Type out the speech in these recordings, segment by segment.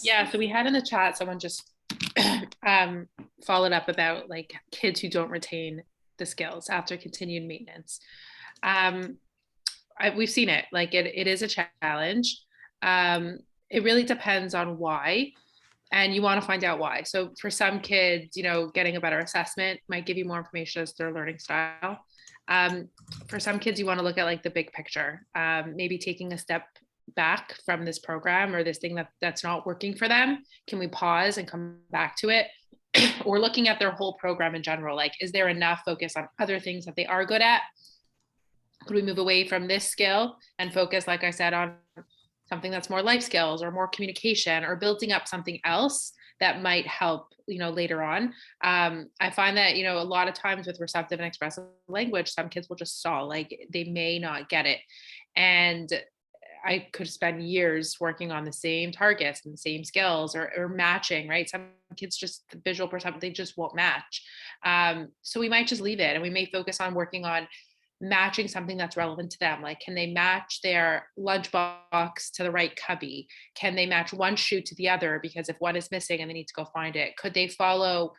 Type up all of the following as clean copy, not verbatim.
Yeah, so we had in the chat, someone just followed up about like kids who don't retain the skills after continued maintenance. Um, we've seen it, like it is a challenge. It really depends on why, and you want to find out why. So for some kids, getting a better assessment might give you more information as their learning style. For some kids, you want to look at like the big picture, maybe taking a step back from this program or this thing that's not working for them. Can we pause and come back to it? Or looking at their whole program in general, like, is there enough focus on other things that they are good at? Could we move away from this skill and focus, like I said, on something that's more life skills or more communication or building up something else that might help, later on. I find that, a lot of times with receptive and expressive language, some kids will just stall, like they may not get it. And I could spend years working on the same targets and the same skills or matching, right? Some kids just the visual perception, they just won't match. So we might just leave it and we may focus on working on matching something that's relevant to them. Like, can they match their lunchbox to the right cubby? Can they match one shoe to the other? Because if one is missing and they need to go find it, could they follow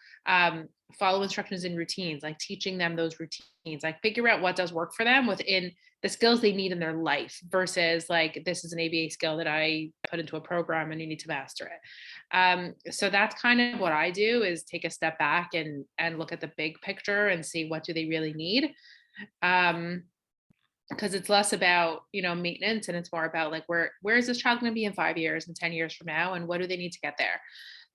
instructions and routines, like teaching them those routines, like figure out what does work for them within the skills they need in their life versus like, this is an ABA skill that I put into a program and you need to master it. So that's kind of what I do, is take a step back and look at the big picture and see what do they really need. Because it's less about maintenance, and it's more about like where is this child going to be in 5 years and 10 years from now, and what do they need to get there.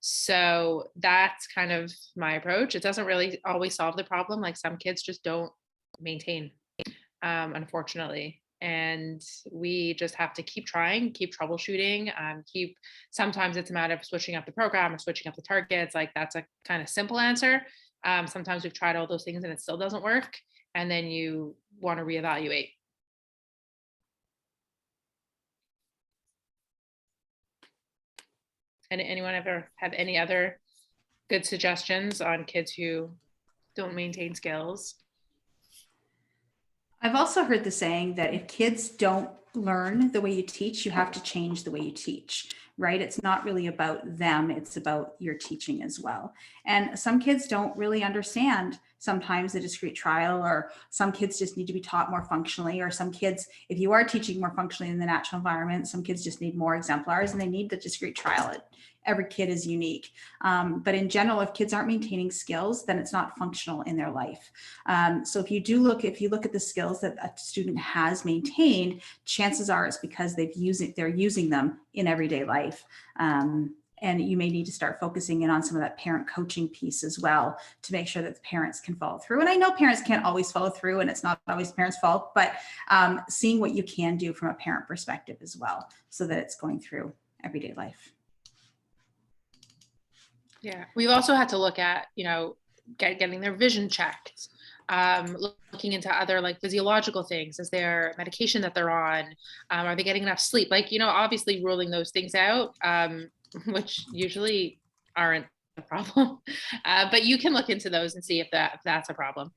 So that's kind of my approach. It doesn't really always solve the problem. Like, some kids just don't maintain, unfortunately, and we just have to keep trying, keep troubleshooting, sometimes it's a matter of switching up the program or switching up the targets. Like, that's a kind of simple answer. Sometimes we've tried all those things and it still doesn't work, and then you want to reevaluate. And anyone ever have any other good suggestions on kids who don't maintain skills? I've also heard the saying that if kids don't learn the way you teach, you have to change the way you teach, right? It's not really about them, it's about your teaching as well. And some kids don't really understand sometimes the discrete trial, or some kids just need to be taught more functionally, or some kids, if you are teaching more functionally in the natural environment, some kids just need more exemplars and they need the discrete trial. Every kid is unique. But in general, if kids aren't maintaining skills, then it's not functional in their life. So if you look at the skills that a student has maintained, chances are it's because they're using them in everyday life. And you may need to start focusing in on some of that parent coaching piece as well to make sure that the parents can follow through. And I know parents can't always follow through, and it's not always parents' fault, but seeing what you can do from a parent perspective as well, so that it's going through everyday life. Yeah, we've also had to look at, getting their vision checked, looking into other like physiological things. Is there medication that they're on? Are they getting enough sleep? Like, obviously ruling those things out, which usually aren't a problem. But you can look into those and see if that's a problem.